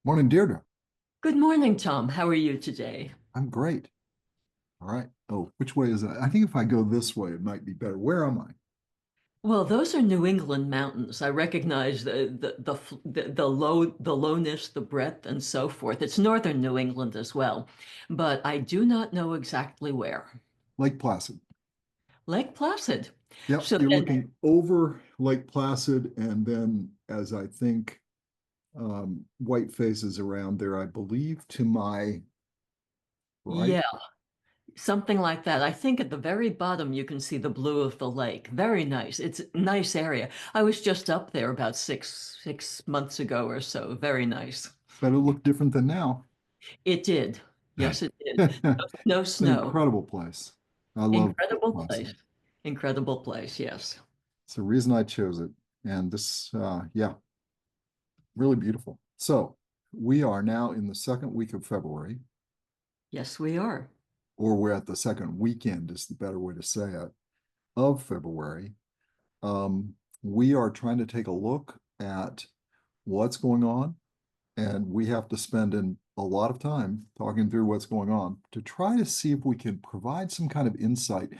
Morning, Deirdre. Good morning, Tom. How are you today? I'm great. All right. Oh, which way is that? I think if I go this way, it might be better. Where am I? Well, those are New England mountains. I recognize the lowness, the breadth, and so forth. It's northern New England as well, but I do not know exactly where. Lake Placid. Lake Placid. Yep. So You're then, looking over Lake Placid, and then as I think white faces around there, I believe to my right. yeah, something like that. I think at the very bottom you can see the blue of the lake. Very nice. It's a nice area. I was just up there about six months ago or so. Very nice. But it'll look different than now. It did. Yes, it did. It's No an snow. incredible place. I love Lake Incredible Placid. place. Incredible place, yes. It's the reason I chose it. And this, yeah, really beautiful. So we are now in the second week of February. Yes, we are. Or we're at the second weekend is the better way to say it, of February. We are trying to take a look at what's going on, and we have to spend a lot of time talking through what's going on to try to see if we can provide some kind of insight.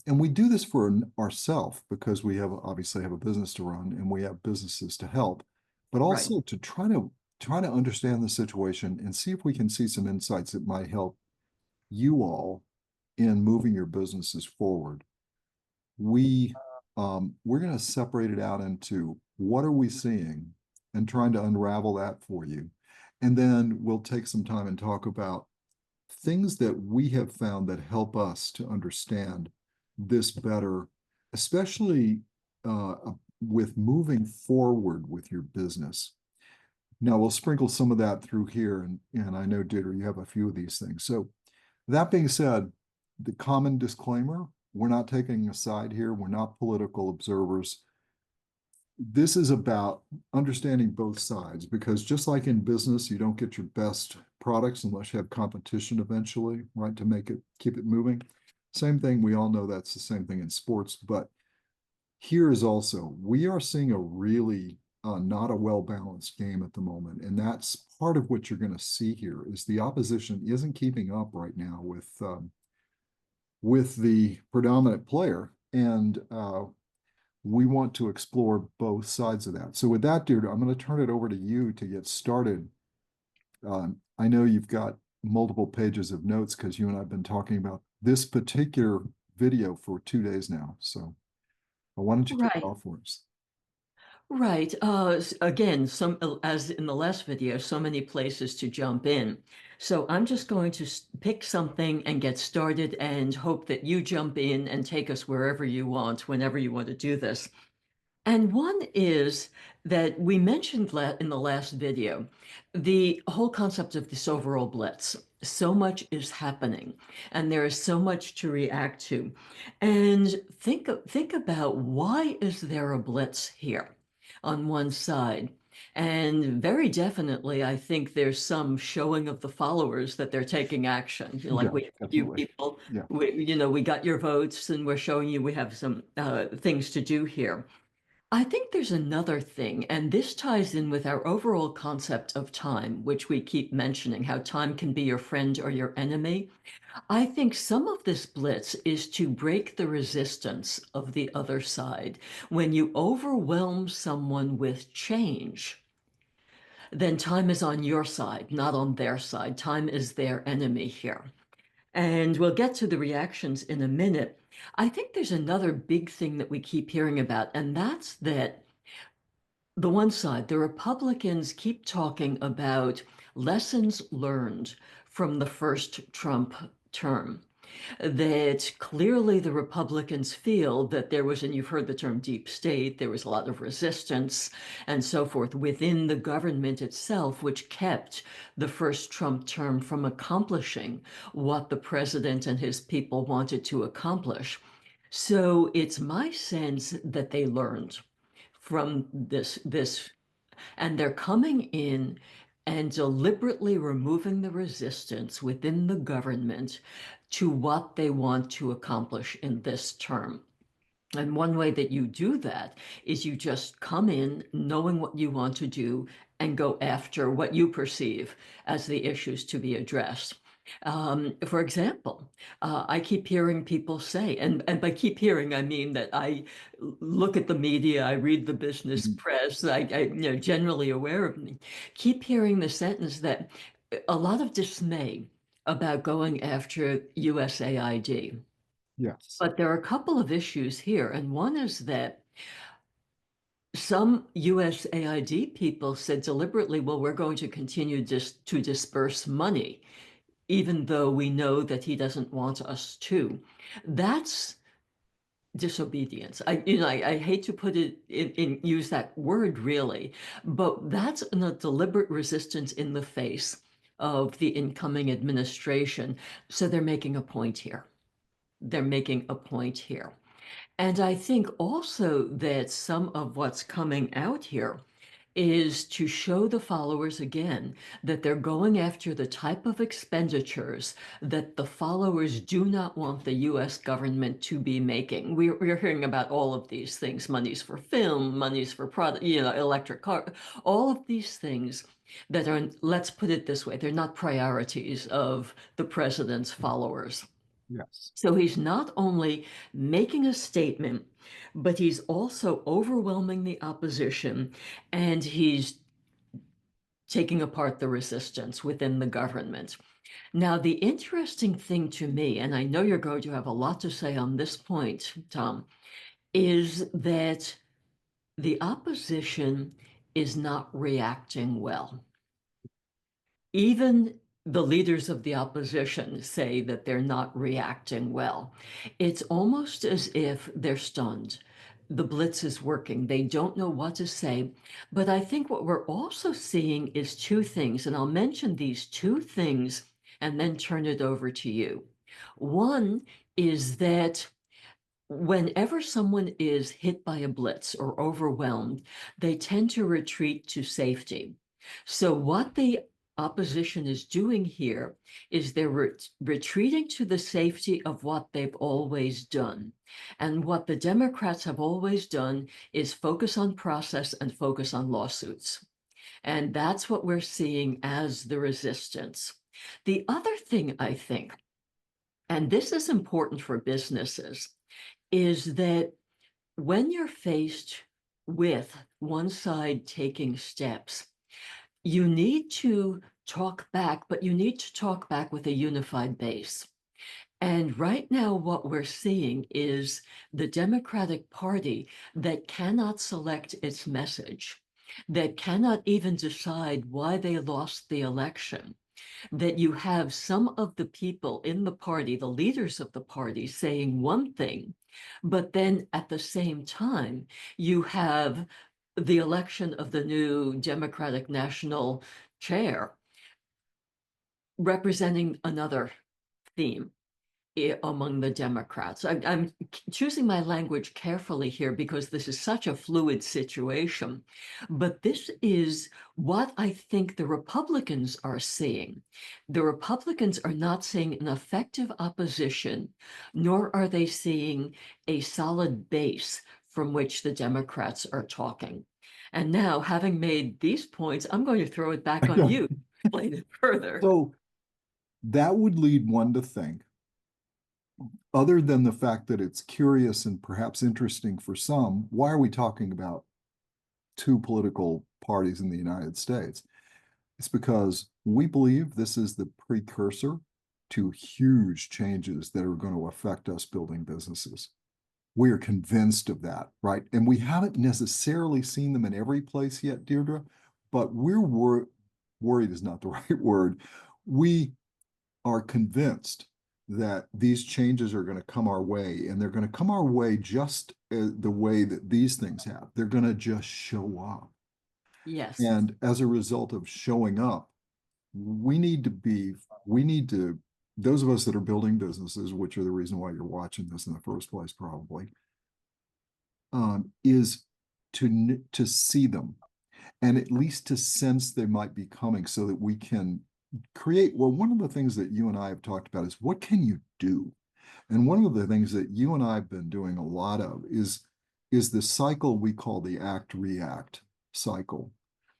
And we do this for ourselves because we have obviously have a business to run and we have businesses to help, but Right. also to try to understand the situation and see if we can see some insights that might help you all in moving your businesses forward. We we're going to separate it out into what are we seeing and trying to unravel that for you. And then we'll take some time and talk about things that we have found that help us to understand this better, especially with moving forward with your business. Now we'll sprinkle some of that through here, and I know, Dieter, you have a few of these things. So that being said, the common disclaimer, we're not taking a side here. We're not political observers. This is about understanding both sides because just like in business, you don't get your best products unless you have competition eventually, right? To make it keep it moving. Same thing, we all know that's the same thing in sports, but here is also, we are seeing a really not a well-balanced game at the moment. And that's part of what you're going to see here is the opposition isn't keeping up right now with the predominant player. And we want to explore both sides of that. So with that, dude, I'm going to turn it over to you to get started. I know you've got multiple pages of notes because you and I've been talking about this particular video for 2 days now. So why don't you kick it Right. off for us? Right. Again, some as in the last video, so many places to jump in. So I'm just going to pick something and get started and hope that you jump in and take us wherever you want, whenever you want to do this. And one is that we mentioned in the last video, the whole concept of this overall blitz. So much is happening, and there is so much to react to. And think about why is there a blitz here on one side? And very definitely, I think there's some showing of the followers that they're taking action. You know, like Yeah, we, you definitely. people, Yeah. we got your votes, and we're showing you we have some things to do here. I think there's another thing, and this ties in with our overall concept of time, which we keep mentioning, how time can be your friend or your enemy. I think some of this blitz is to break the resistance of the other side. When you overwhelm someone with change, then time is on your side, not on their side. Time is their enemy here. And we'll get to the reactions in a minute. I think there's another big thing that we keep hearing about, and that's that the one side, the Republicans keep talking about lessons learned from the first Trump term. That clearly the Republicans feel that there was, and you've heard the term deep state, there was a lot of resistance and so forth within the government itself, which kept the first Trump term from accomplishing what the president and his people wanted to accomplish. So it's my sense that they learned from this and they're coming in and deliberately removing the resistance within the government to what they want to accomplish in this term. And one way that you do that is you just come in knowing what you want to do and go after what you perceive as the issues to be addressed. For example, I keep hearing people say, and by keep hearing, I mean that I look at the media, I read the business Mhm. press, generally aware of me, keep hearing the sentence that a lot of dismay about going after USAID. Yes. But there are a couple of issues here, and one is that some USAID people said deliberately, well, we're going to continue to disperse money, even though we know that he doesn't want us to. That's disobedience. I hate to put it use that word really, but that's a deliberate resistance in the face of the incoming administration. So they're making a point here. They're making a point here. And I think also that some of what's coming out here is to show the followers again that they're going after the type of expenditures that the followers do not want the US government to be making. We're hearing about all of these things, monies for film, monies for product, electric car, all of these things that are, let's put it this way, they're not priorities of the president's followers. Yes. So he's not only making a statement, but he's also overwhelming the opposition and he's taking apart the resistance within the government. Now, the interesting thing to me, and I know you're going to have a lot to say on this point, Tom, is that the opposition is not reacting well. Even the leaders of the opposition say that they're not reacting well. It's almost as if they're stunned. The blitz is working. They don't know what to say. But I think what we're also seeing is two things, and I'll mention these two things and then turn it over to you. One is that whenever someone is hit by a blitz or overwhelmed, they tend to retreat to safety. So, what the opposition is doing here is they're retreating to the safety of what they've always done. And what the Democrats have always done is focus on process and focus on lawsuits. And that's what we're seeing as the resistance. The other thing I think, and this is important for businesses, is that when you're faced with one side taking steps, you need to talk back, but you need to talk back with a unified base. And right now, what we're seeing is the Democratic Party that cannot select its message, that cannot even decide why they lost the election, that you have some of the people in the party, the leaders of the party, saying one thing, but then at the same time, you have the election of the new Democratic National Chair representing another theme among the Democrats. I'm choosing my language carefully here because this is such a fluid situation. But this is what I think the Republicans are seeing. The Republicans are not seeing an effective opposition, nor are they seeing a solid base from which the Democrats are talking. And now, having made these points, I'm going to throw it back on you to explain it further. So that would lead one to think, other than the fact that it's curious and perhaps interesting for some, why are we talking about two political parties in the United States? It's because we believe this is the precursor to huge changes that are going to affect us building businesses. We are convinced of that, right? And we haven't necessarily seen them in every place yet, Deirdre, but worried is not the right word. We are convinced that these changes are going to come our way, and they're going to come our way just the way that these things have. They're going to just show up. Yes. And as a result of showing up, we need to, those of us that are building businesses, which are the reason why you're watching this in the first place, probably, is to see them and at least to sense they might be coming so that we can create. Well, one of the things that you and I have talked about is what can you do? And one of the things that you and I have been doing a lot of is the cycle we call the act react cycle,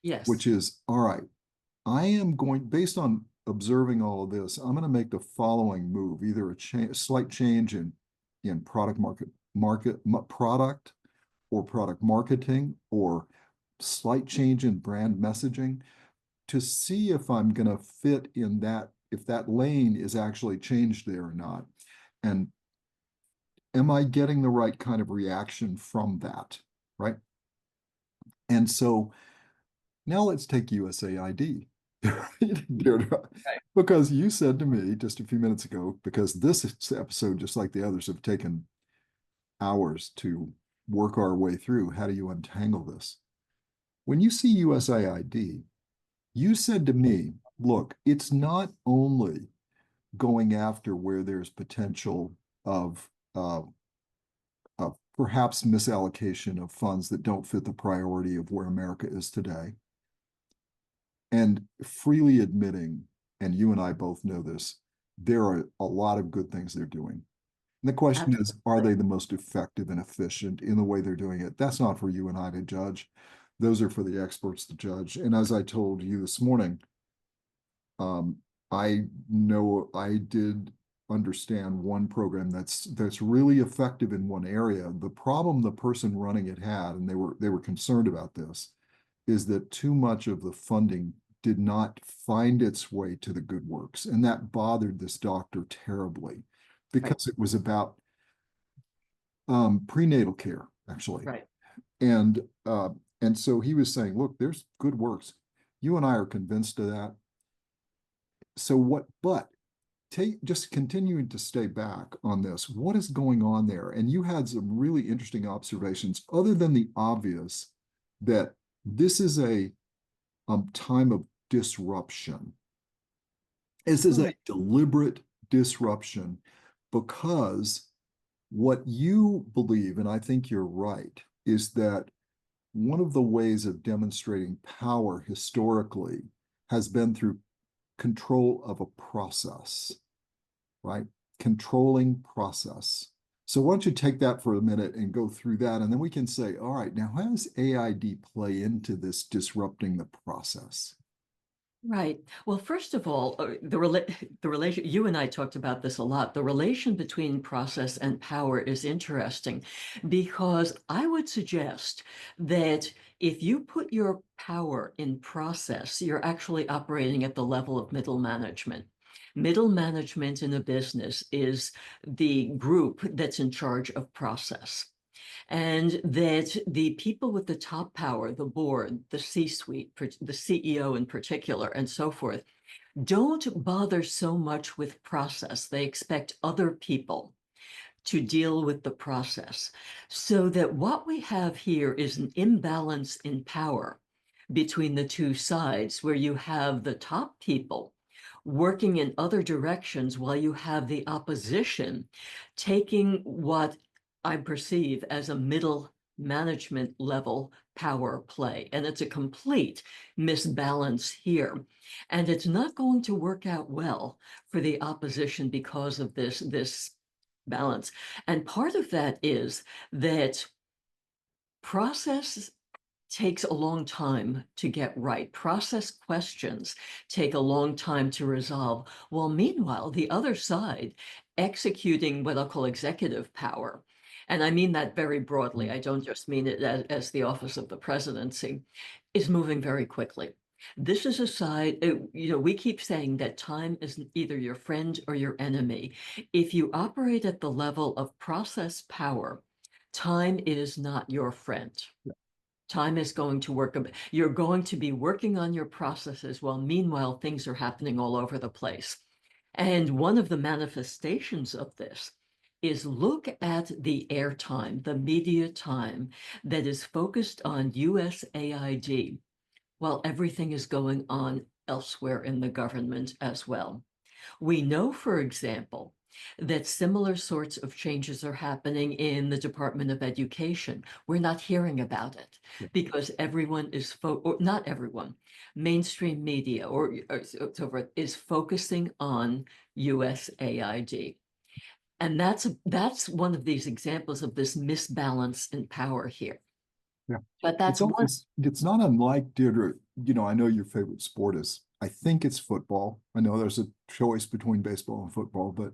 Yes. which is, all right, I am going, based on observing all of this, I'm going to make the following move, either a slight change in product or product marketing, or slight change in brand messaging, to see if I'm going to fit in that, if that lane is actually changed there or not. And am I getting the right kind of reaction from that, right? And so now let's take USAID. Deirdre, Right. because you said to me just a few minutes ago, because this episode, just like the others, have taken hours to work our way through, how do you untangle this? When you see USAID, you said to me, look, it's not only going after where there's potential of perhaps misallocation of funds that don't fit the priority of where America is today, and freely admitting, and you and I both know this, there are a lot of good things they're doing. And the question is, are they Absolutely. the most effective and efficient in the way they're doing it? That's not for you and I to judge. Those are for the experts to judge. And as I told you this morning, um, I know I did understand one program that's really effective in one area. The problem the person running it had, and they were concerned about this, is that too much of the funding did not find its way to the good works. And that bothered this doctor terribly Right. because it was about prenatal care, actually. Right. And and so he was saying, look, there's good works. You and I are convinced of that. So what, but take just continuing to stay back on this, what is going on there? And you had some really interesting observations, other than the obvious, that this is a time of disruption. This is a Right. deliberate disruption because what you believe, and I think you're right, is that one of the ways of demonstrating power historically has been through control of a process, right? Controlling process. So why don't you take that for a minute and go through that, and then we can say, all right, now how does AID play into this disrupting the process? Right. Well, first of all, the relation, you and I talked about this a lot. The relation between process and power is interesting because I would suggest that if you put your power in process, you're actually operating at the level of middle management. Middle management in a business is the group that's in charge of process. And that the people with the top power, the board, the C-suite, the CEO in particular, and so forth, don't bother so much with process. They expect other people to deal with the process. So that what we have here is an imbalance in power between the two sides, where you have the top people working in other directions while you have the opposition taking what I perceive as a middle management level power play. And it's a complete misbalance here. And it's not going to work out well for the opposition because of this balance. And part of that is that process takes a long time to get right. Process questions take a long time to resolve. While meanwhile, the other side, executing what I'll call executive power, and I mean that very broadly, I don't just mean it as the office of the presidency, is moving very quickly. This is a side, we keep saying that time is either your friend or your enemy. If you operate at the level of process power, time is not your friend. Time is going to work. You're going to be working on your processes while meanwhile things are happening all over the place. And one of the manifestations of this is look at the airtime, the media time that is focused on USAID while everything is going on elsewhere in the government as well. We know, for example, that similar sorts of changes are happening in the Department of Education. We're not hearing about it because everyone is, or not everyone, mainstream media or so forth is focusing on USAID. And that's one of these examples of this misbalance in power here. Yeah. But that's one. It's not unlike Deirdre, I know your favorite sport is, I think it's football. I know there's a choice between baseball and football, but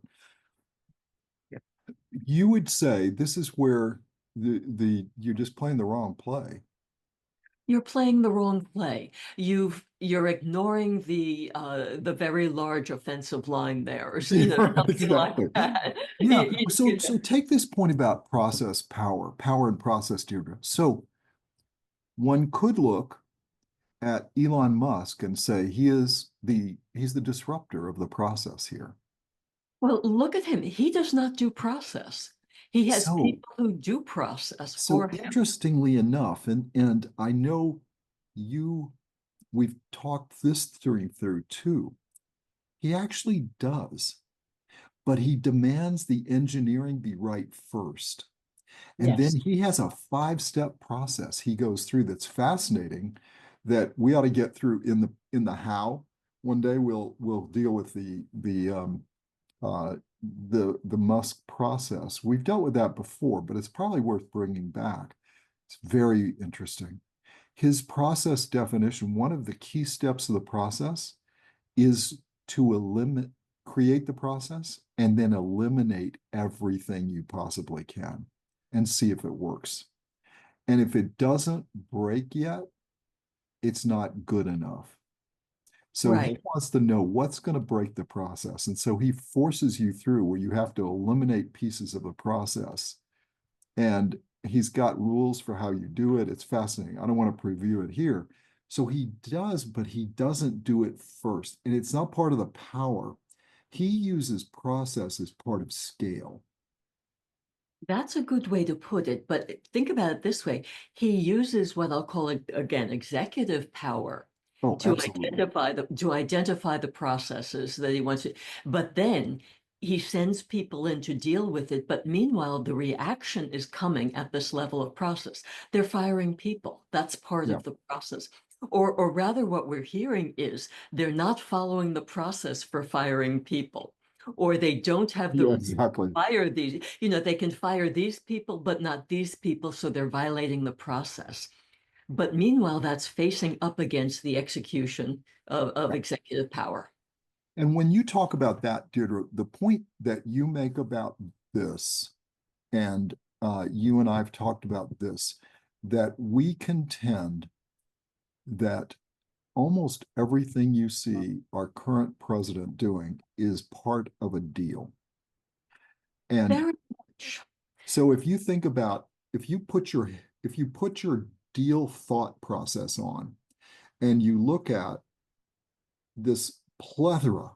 you would say this is where you're just playing the wrong play. You're playing the wrong play. You're ignoring the very large offensive line there, or something like Exactly. that. Yeah. So You know. take this point about process power and process, Deirdre. So one could look at Elon Musk and say he's the disruptor of the process here. Well, look at him. He does not do process. He has So people who do process for so him. interestingly enough, and I know you we've talked this through too. He actually does, but he demands the engineering be right first. And then Yes. he has a 5-step process he goes through that's fascinating that we ought to get through in the how. One day we'll deal with uh, the Musk process. We've dealt with that before, but it's probably worth bringing back. It's very interesting. His process definition, one of the key steps of the process is to create the process and then eliminate everything you possibly can and see if it works. And if it doesn't break yet, it's not good enough. So he Right. wants to know what's going to break the process. And so he forces you through where you have to eliminate pieces of the process. And he's got rules for how you do it. It's fascinating. I don't want to preview it here. So he does, but he doesn't do it first. And it's not part of the power. He uses process as part of scale. That's a good way to put it. But think about it this way. He uses what I'll call it again, executive power Oh, to absolutely. identify the processes that he wants to, but then he sends people in to deal with it. But meanwhile, the reaction is coming at this level of process. They're firing people. That's part Yeah. of the process. Or rather, what we're hearing is they're not following the process for firing people, or they don't have Yeah, the exactly. fire these, they can fire these people, but not these people, so they're violating the process. But meanwhile, that's facing up against the execution of Yeah. executive power. And when you talk about that, Deirdre, the point that you make about this, and you and I have talked about this, that we contend that almost everything you see our current president doing is part of a deal. And Very much. so if you put your deal thought process on and you look at this plethora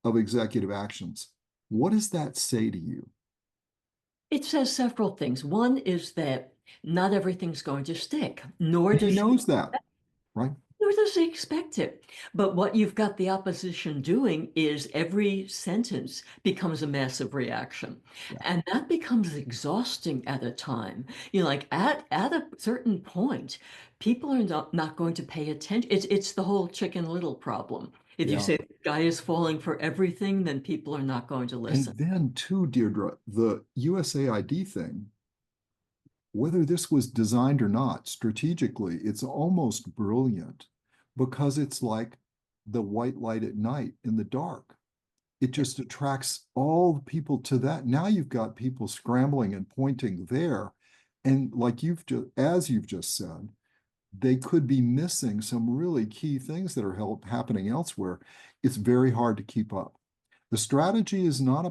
of executive actions, what does that say to you? It says several things. One is that not everything's going to stick, nor And he does he knows that, right? Nor does he expect it. But what you've got the opposition doing is every sentence becomes a massive reaction. Yeah. And that becomes exhausting at a time. Like at a certain point, people are not going to pay attention. It's the whole Chicken Little problem. If you Yeah. say the sky is falling for everything, then people are not going to listen. And then too, Deirdre, the USAID thing, whether this was designed or not, strategically, it's almost brilliant because it's like the white light at night in the dark. It Yeah. just attracts all the people to that. Now you've got people scrambling and pointing there. And like as you've just said, they could be missing some really key things that are happening elsewhere. It's very hard to keep up. The strategy it's not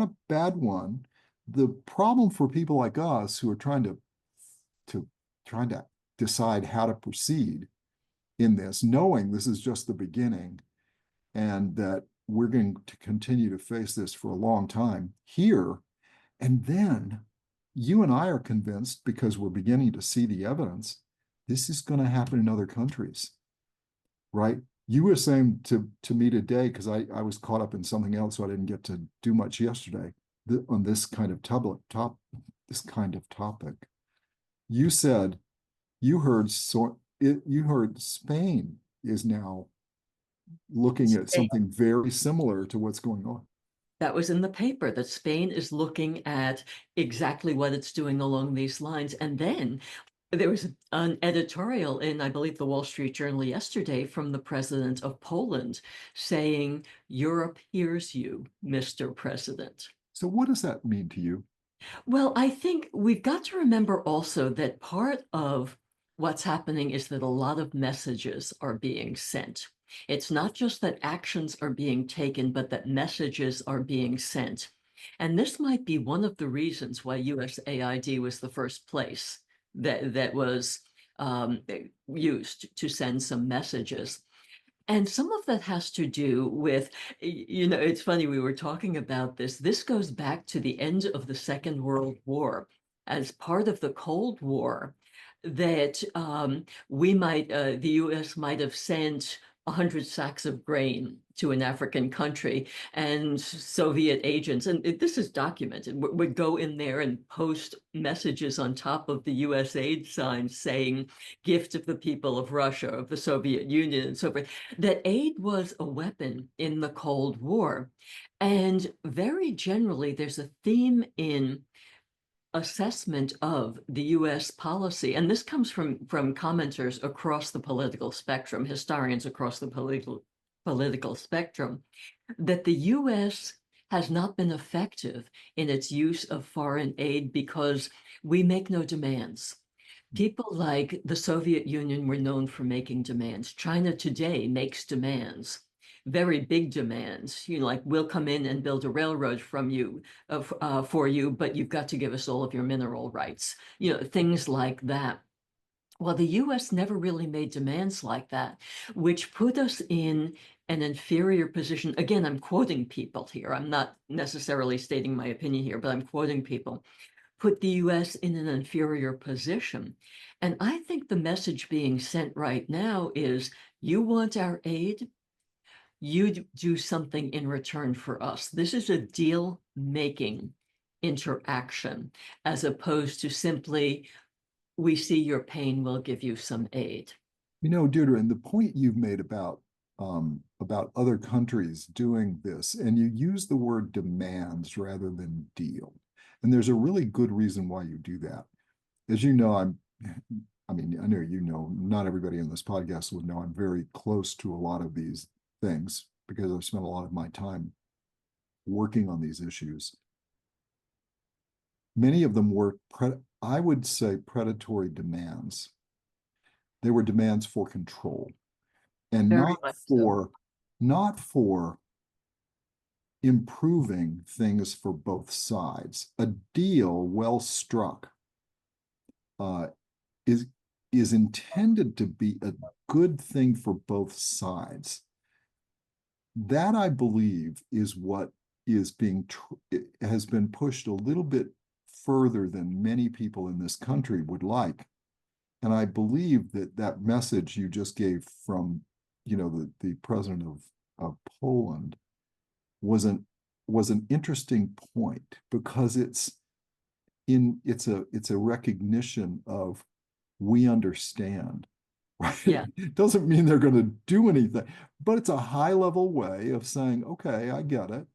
a bad one. The problem for people like us who are to trying to decide how to proceed in this, knowing this is just the beginning and that we're going to continue to face this for a long time here. And then you and I are convinced because we're beginning to see the evidence, this is going to happen in other countries, right? You were saying to me today, because I was caught up in something else, so I didn't get to do much yesterday on this kind of this kind of topic. You said you heard Spain is now looking at something very similar to what's going on. That was in the paper that Spain is looking at exactly what it's doing along these lines. And then there was an editorial in, I believe, the Wall Street Journal yesterday from the president of Poland saying, Europe hears you, Mr. President. So what does that mean to you? Well, I think we've got to remember also that part of what's happening is that a lot of messages are being sent. It's not just that actions are being taken, but that messages are being sent. And this might be one of the reasons why USAID was the first place that was used to send some messages. And some of that has to do with, it's funny, we were talking about this. This goes back to the end of the Second World War. As part of the Cold War, that the US might have sent 100 sacks of grain to an African country, and Soviet agents, and this is documented, would go in there and post messages on top of the US aid signs saying, gift of the people of Russia, of the Soviet Union, and so forth. That aid was a weapon in the Cold War. And very generally, there's a theme in assessment of the US policy, and this comes from commenters across the political spectrum, historians across the political spectrum, that the US has not been effective in its use of foreign aid because we make no demands. People like the Soviet Union were known for making demands. China today makes demands, very big demands, like we'll come in and build a railroad for you, but you've got to give us all of your mineral rights, things like that. Well, the US never really made demands like that, which put us in an inferior position. Again, I'm quoting people here. I'm not necessarily stating my opinion here, but I'm quoting people. Put the US in an inferior position. And I think the message being sent right now is, you want our aid? You do something in return for us. This is a deal-making interaction, as opposed to simply, we see your pain, we'll give you some aid. Deirdre, and the point you've made about other countries doing this, and you use the word demands rather than deal. And there's a really good reason why you do that. As you know, I know not everybody in this podcast would know I'm very close to a lot of these things because I've spent a lot of my time working on these issues. Many of them were, I would say, predatory demands. They were demands for control, and Very much so. not for improving things for both sides. A deal well struck is intended to be a good thing for both sides. That, I believe, is what is has been pushed a little bit further than many people in this country would like. And I believe that message you just gave from, the president of Poland was an interesting point, because it's a recognition of, we understand, right? Yeah. It doesn't mean they're going to do anything, but it's a high level way of saying, okay, I get it.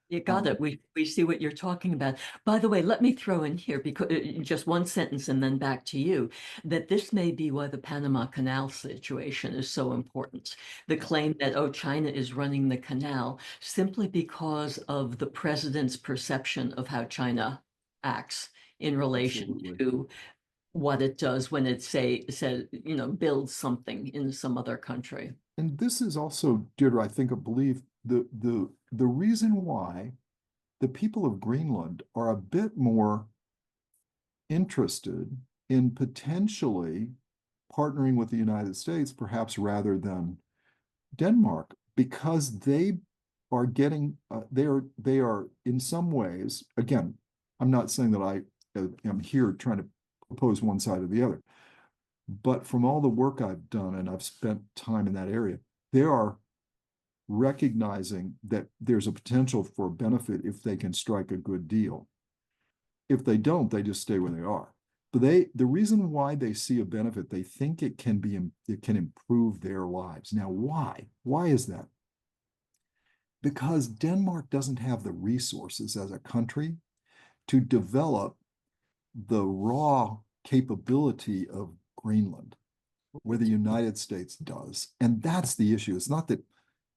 You got it. We see what you're talking about. By the way, let me throw in here, because just one sentence and then back to you, that this may be why the Panama Canal situation is so important. The claim that, oh, China is running the canal, simply because of the president's perception of how China acts in relation Absolutely. to what it does when it says, builds something in some other country. And this is also, Deirdre, I think, I believe the reason why the people of Greenland are a bit more interested in potentially partnering with the United States, perhaps rather than Denmark, because they are getting they are in some ways, again, I'm not saying that I am here trying to propose one side or the other, but from all the work I've done, and I've spent time in that area, they are recognizing that there's a potential for benefit if they can strike a good deal. If they don't, they just stay where they are. But the reason why they see a benefit, they think it can improve their lives. Now, why? Why is that? because Denmark doesn't have the resources as a country to develop the raw capability of Greenland, where the United States does. And that's the issue. It's not that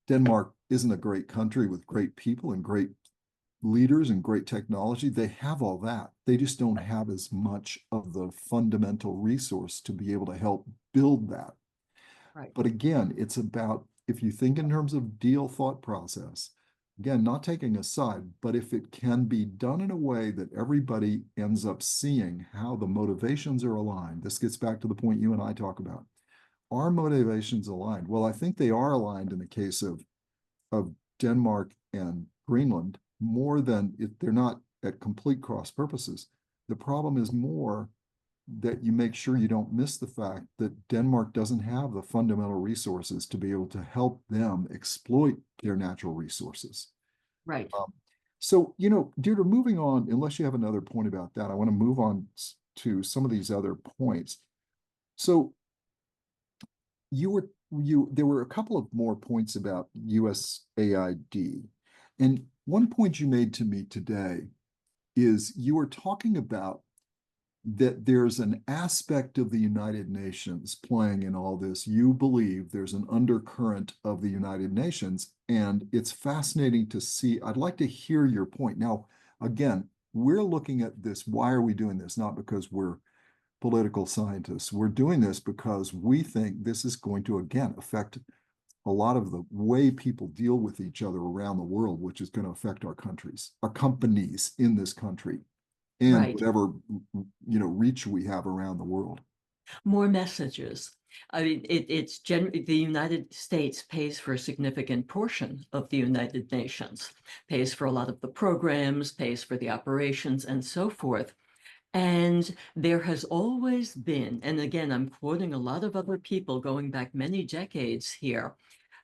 Denmark isn't a great country with great people and great leaders and great technology. They have all that. They just don't have as much of the fundamental resource to be able to help build that. Right. But again, it's about, if you think in terms of deal thought process, again, not taking a side, but if it can be done in a way that everybody ends up seeing how the motivations are aligned, this gets back to the point you and I talk about. Are motivations aligned? Well, I think they are aligned in the case of Denmark and Greenland more than if they're not at complete cross purposes. The problem is more that you make sure you don't miss the fact that Denmark doesn't have the fundamental resources to be able to help them exploit their natural resources. Right. So, Deirdre, moving on, unless you have another point about that, I want to move on to some of these other points. So there were a couple of more points about USAID. And one point you made to me today is you were talking about that there's an aspect of the United Nations playing in all this. You believe there's an undercurrent of the United Nations, and it's fascinating to see. I'd like to hear your point. Now, again, we're looking at this. Why are we doing this? Not because we're political scientists. We're doing this because we think this is going to, again, affect a lot of the way people deal with each other around the world, which is going to affect our countries, our companies in this country, and Right. whatever reach we have around the world. More messages. I mean, it's generally the United States pays for a significant portion of the United Nations, pays for a lot of the programs, pays for the operations, and so forth. And there has always been, and again, I'm quoting a lot of other people going back many decades here.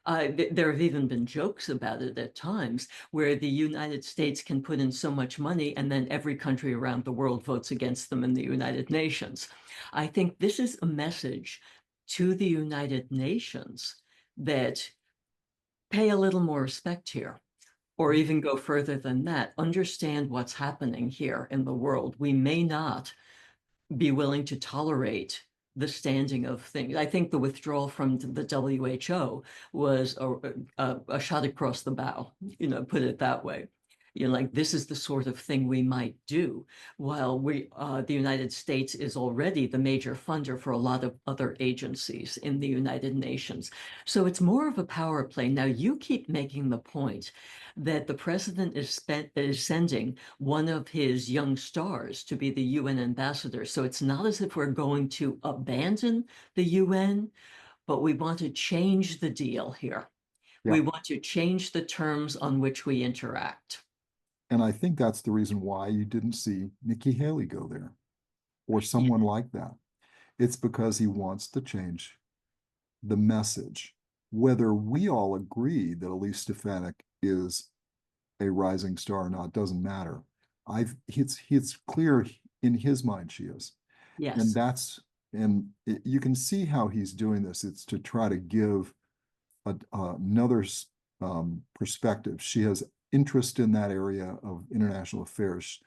There have even been jokes about it at times where the United States can put in so much money and then every country around the world votes against them in the United Nations. I think this is a message to the United Nations that pay a little more respect here, or even go further than that, understand what's happening here in the world. We may not be willing to tolerate the standing of things. I think the withdrawal from the WHO was a shot across the bow, put it that way. Like this is the sort of thing we might do, while the United States is already the major funder for a lot of other agencies in the United Nations. So it's more of a power play. Now, you keep making the point that the president is sending one of his young stars to be the UN ambassador. So it's not as if we're going to abandon the UN, but we want to change the deal here. Yeah. We want to change the terms on which we interact. And I think that's the reason why you didn't see Nikki Haley go there or Yeah. someone like that. It's because he wants to change the message. Whether we all agree that Elise Stefanik is a rising star or not doesn't matter. It's clear in his mind she is. And Yes. you can see how he's doing this. It's to try to give another perspective. She has interest in that area of international affairs.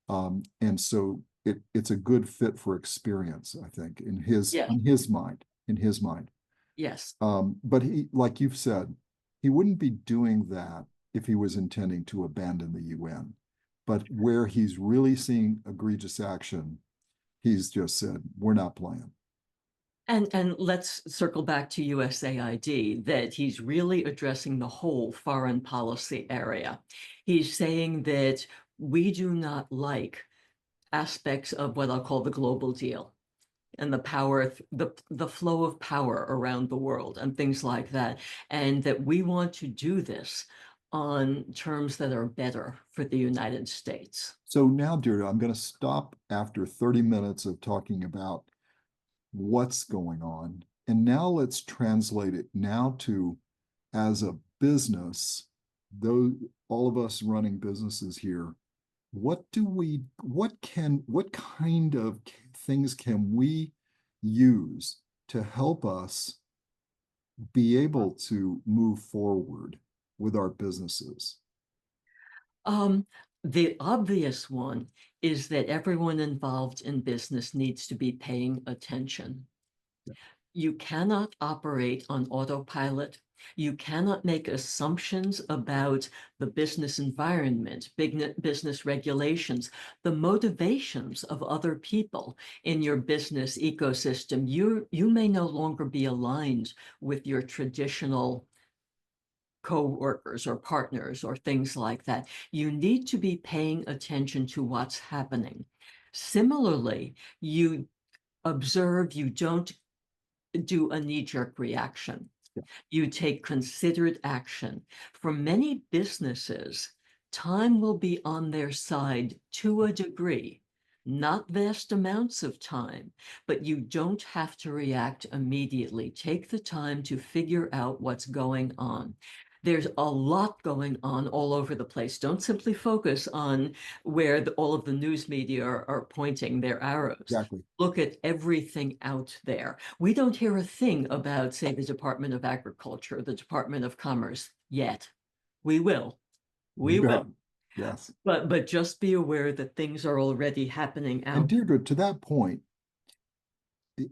And so it's a good fit for experience, I think, in Yeah. his mind, in his mind. Yes. But he, like you've said, he wouldn't be doing that if he was intending to abandon the UN. But where he's really seeing egregious action, he's just said, we're not playing. And let's circle back to USAID, that he's really addressing the whole foreign policy area. He's saying that we do not like aspects of what I'll call the global deal and the power, the flow of power around the world and things like that, and that we want to do this on terms that are better for the United States. So now, Deirdre, I'm going to stop after 30 minutes of talking about what's going on. And now let's translate it now to, as a business, though all of us running businesses here, what kind of things can we use to help us be able to move forward with our businesses? Um, the obvious one is that everyone involved in business needs to be paying attention. Yeah. You cannot operate on autopilot. You cannot make assumptions about the business environment, business regulations, the motivations of other people in your business ecosystem. You may no longer be aligned with your traditional co-workers or partners or things like that. You need to be paying attention to what's happening. Similarly, you observe, you don't do a knee-jerk reaction. Yeah. You take considered action. For many businesses, time will be on their side to a degree, not vast amounts of time, but you don't have to react immediately. Take the time to figure out what's going on. There's a lot going on all over the place. Don't simply focus on where all of the news media are pointing their arrows. Exactly. Look at everything out there. We don't hear a thing about, say, the Department of Agriculture, the Department of Commerce yet. We will. We You bet. will. Yes. But just be aware that things are already happening And out. Deirdre, to that point,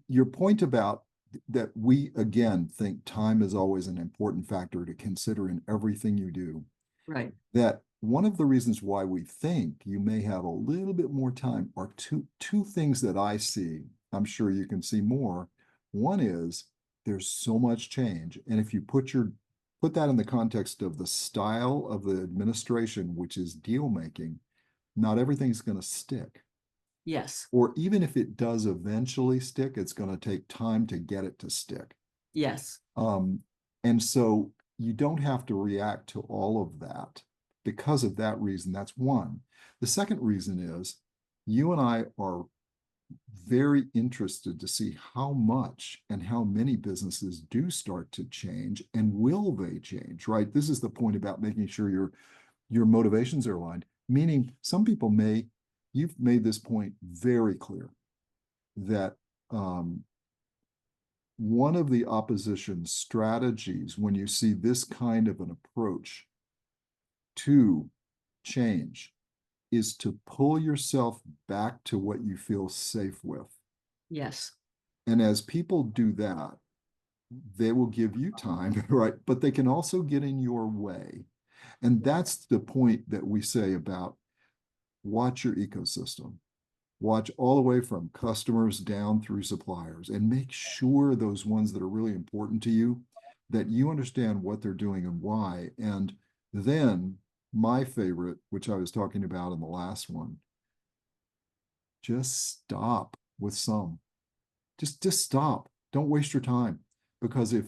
your point about that we again think time is always an important factor to consider in everything you do. Right. That one of the reasons why we think you may have a little bit more time are two things that I see. I'm sure you can see more. One is there's so much change, and if you put that in the context of the style of the administration, which is deal making, not everything's going to stick. Yes. Or even if it does eventually stick, it's going to take time to get it to stick. Yes. And so you don't have to react to all of that because of that reason. That's one. The second reason is you and I are very interested to see how much and how many businesses do start to change, and will they change, right? This is the point about making sure your motivations are aligned, meaning some people you've made this point very clear that one of the opposition strategies when you see this kind of an approach to change is to pull yourself back to what you feel safe with. Yes. And as people do that, they will give you time, right? But they can also get in your way. And that's the point that we say about watch your ecosystem. Watch all the way from customers down through suppliers, and make sure those ones that are really important to you, that you understand what they're doing and why. And then my favorite, which I was talking about in the last one, just stop with some. Just stop. Don't waste your time. Because if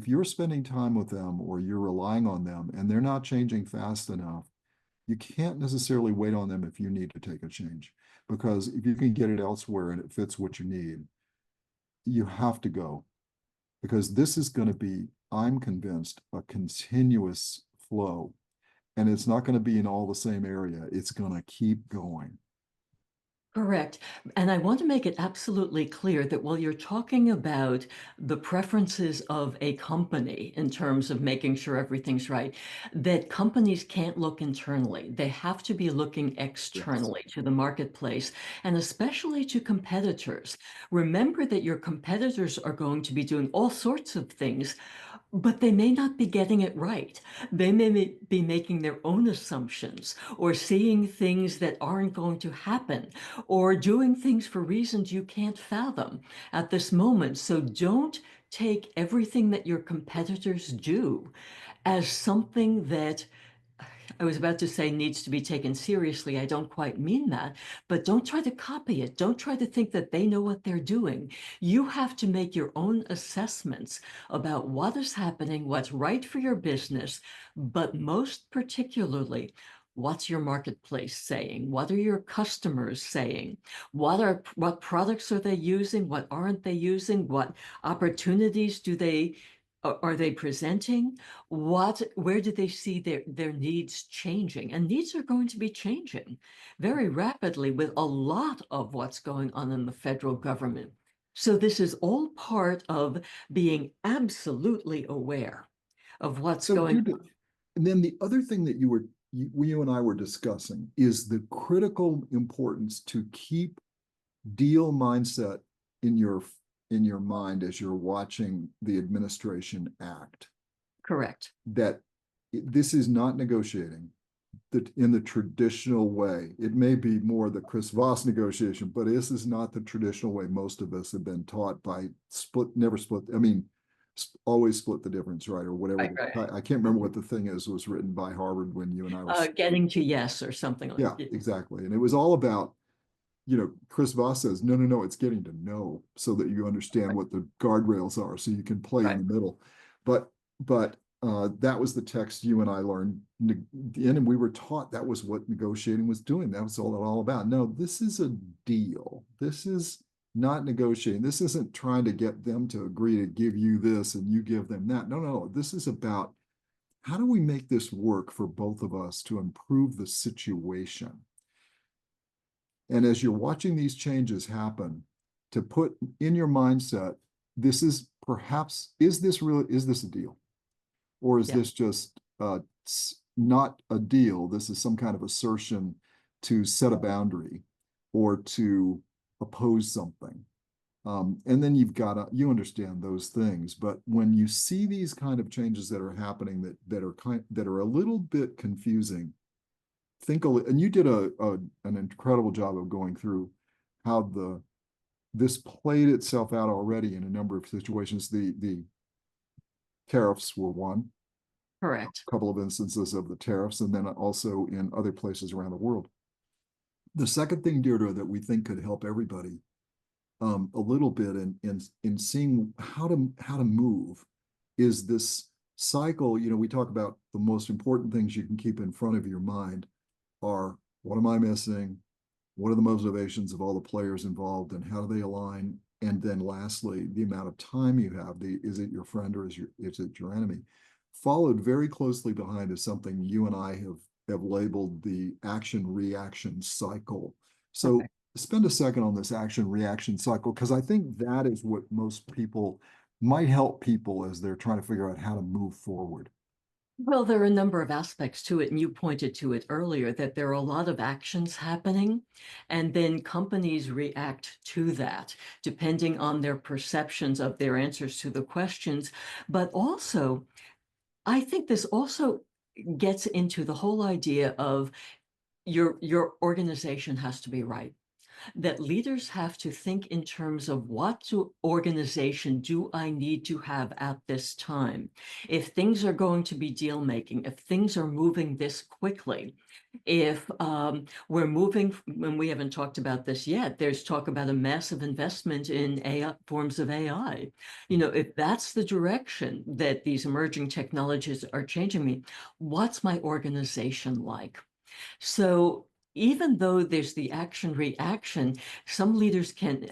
you're spending time with them or you're relying on them and they're not changing fast enough, you can't necessarily wait on them if you need to take a change. Because if you can get it elsewhere and it fits what you need, you have to go. Because this is going to be, I'm convinced, a continuous flow. And it's not going to be in all the same area. It's going to keep going. Correct. And I want to make it absolutely clear that while you're talking about the preferences of a company in terms of making sure everything's right, that companies can't look internally. They have to be looking externally to the marketplace, and especially to competitors. Remember that your competitors are going to be doing all sorts of things, but they may not be getting it right. They may be making their own assumptions or seeing things that aren't going to happen or doing things for reasons you can't fathom at this moment. So don't take everything that your competitors do as something that I was about to say needs to be taken seriously. I don't quite mean that, but don't try to copy it. Don't try to think that they know what they're doing. You have to make your own assessments about what is happening, what's right for your business, but most particularly, what's your marketplace saying? What are your customers saying? What products are they using? What aren't they using? What opportunities are they presenting? Where do they see their needs changing? And needs are going to be changing very rapidly with a lot of what's going on in the federal government. So this is all part of being absolutely aware of what's So, going Deirdre, and then the other thing that you and I were discussing is the critical importance to keep deal mindset in your mind as you're watching the administration act. correct. That this is not negotiating in the traditional way. It may be more the Chris Voss negotiation, but this is not the traditional way most of us have been taught by never split. I mean, always split the difference, right? Or whatever. Right, right. I can't remember what the thing is was written by Harvard when you and I were. Getting to yes or something like Yeah, exactly. And it was all about, Chris Voss says, no, no, no, it's getting to know so that you understand right, what the guardrails are so you can play right. in the middle. But that was the text you and I learned and we were taught that was what negotiating was doing. That was all about. No, this is a deal. This is not negotiating. This isn't trying to get them to agree to give you this and you give them that. No, no, this is about how do we make this work for both of us to improve the situation? And as you're watching these changes happen, to put in your mindset, this is perhaps, is this a deal? Or is Yeah. this just not a deal? This is some kind of assertion to set a boundary or to oppose something. And then you understand those things. But when you see these kind of changes that are happening that are a little bit confusing, and you did an incredible job of going through how this played itself out already in a number of situations. The tariffs were one, Correct. a couple of instances of the tariffs, and then also in other places around the world. The second thing, Deirdre, that we think could help everybody a little bit in seeing how to move is this cycle. We talk about the most important things you can keep in front of your mind are, what am I missing? What are the motivations of all the players involved and how do they align? And then lastly, the amount of time you have. Is it your friend or is it your enemy? Followed very closely behind is something you and I have labeled the action reaction cycle. So Perfect. spend a second on this action reaction cycle, because I think that is what most people might help people as they're trying to figure out how to move forward. Well, there are a number of aspects to it, and you pointed to it earlier that there are a lot of actions happening, and then companies react to that depending on their perceptions of their answers to the questions. But also, I think this also gets into the whole idea of your organization has to be right, that leaders have to think in terms of organization do I need to have at this time? If things are going to be deal making, if things are moving this quickly, if we're moving, when we haven't talked about this yet, there's talk about a massive investment in AI, forms of AI. If that's the direction that these emerging technologies are changing me, what's my organization like? So even though there's the action reaction, some leaders can,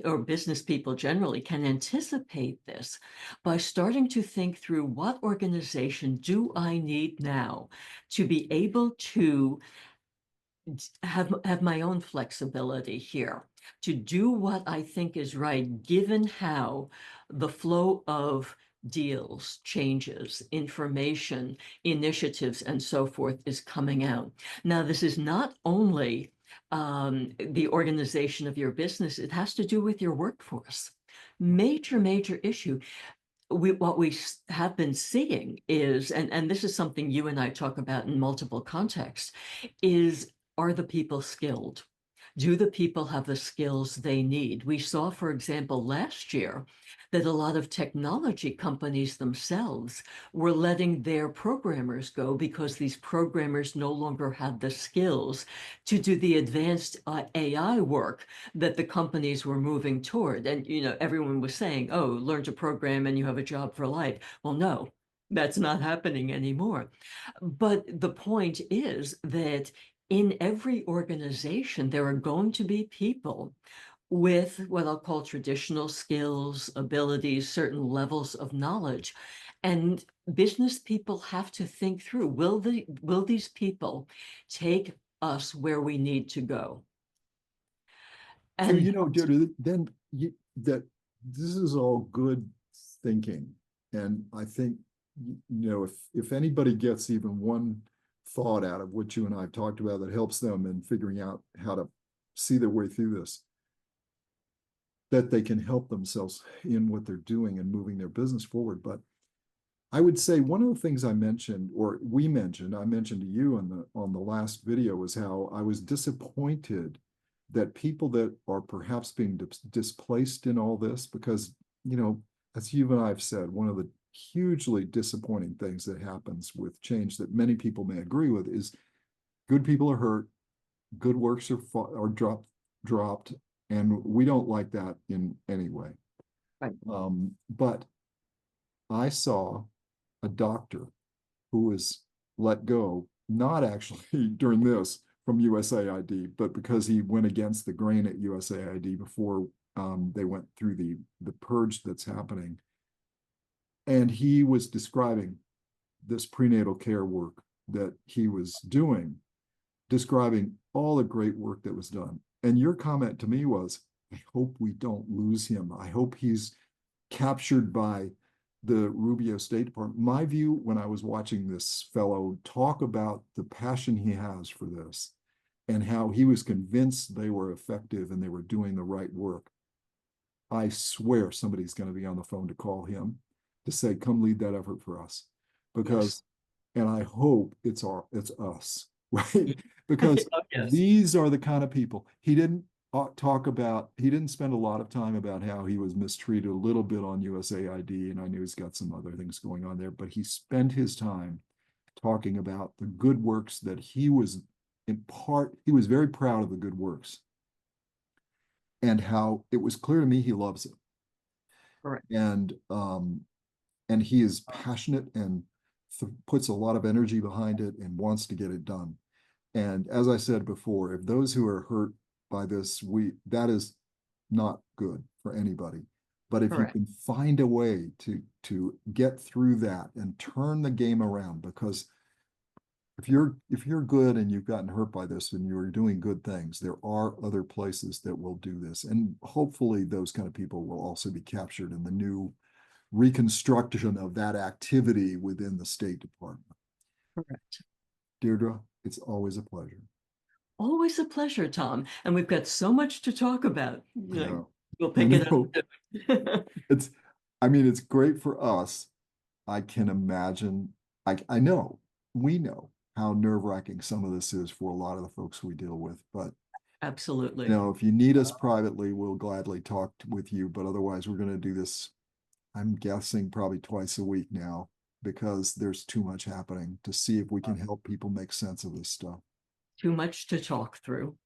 or business people generally can anticipate this by starting to think through what organization do I need now to be able to have my own flexibility here, to do what I think is right, given how the flow of deals, changes, information, initiatives, and so forth is coming out. Now, this is not only the organization of your business, it has to do with your workforce. Major, major issue. What we have been seeing is, and this is something you and I talk about in multiple contexts, is, are the people skilled? Do the people have the skills they need? We saw, for example, last year that a lot of technology companies themselves were letting their programmers go because these programmers no longer had the skills to do the advanced AI work that the companies were moving toward. And, everyone was saying, oh, learn to program and you have a job for life. Well, no, that's not happening anymore. But the point is that in every organization, there are going to be people with what I'll call traditional skills, abilities, certain levels of knowledge. And business people have to think through, will these people take us where we need to go? So, And Deirdre, then that this is all good thinking. And I think you know, if anybody gets even one thought out of what you and I have talked about that helps them in figuring out how to see their way through this, that they can help themselves in what they're doing and moving their business forward. But I would say one of the things I mentioned, or I mentioned to you on the last video, was how I was disappointed that people that are perhaps being displaced in all this, because, you know, as you and I have said, one of the hugely disappointing things that happens with change that many people may agree with is good people are hurt, good works are dropped, and we don't like that in any way. Right. But I saw a doctor who was let go, not actually during this from USAID, but because he went against the grain at USAID before they went through the purge that's happening. And he was describing this prenatal care work that he was doing, describing all the great work that was done. And your comment to me was, I hope we don't lose him. I hope he's captured by the Rubio State Department. My view when I was watching this fellow talk about the passion he has for this and how he was convinced they were effective and they were doing the right work, I swear somebody's going to be on the phone to call him to say, come lead that effort for us. Because, and I hope it's us, right? Because Oh, yes. these are the kind of people. He didn't spend a lot of time about how he was mistreated a little bit on USAID, and I knew he's got some other things going on there, but he spent his time talking about the good works that he was very proud of the good works and how it was clear to me he loves it. Correct. And he is passionate and puts a lot of energy behind it and wants to get it done. And as I said before, if those who are hurt by this, that is not good for anybody. But if Correct. you can find a way to get through that and turn the game around, because if you're good and you've gotten hurt by this and you're doing good things, there are other places that will do this. And hopefully those kind of people will also be captured in the new reconstruction of that activity within the State Department. Correct. Deirdre, it's always a pleasure. Always a pleasure, Tom. And we've got so much to talk about. Yeah. We'll pick it up. It's, I mean, it's great for us. I can imagine, I know, we know how nerve-wracking some of this is for a lot of the folks we deal with. But, Absolutely. you know, if you need us privately, we'll gladly talk with you. But otherwise, we're going to do this, I'm guessing, probably twice a week now, because there's too much happening to see if we can help people make sense of this stuff. Too much to talk through.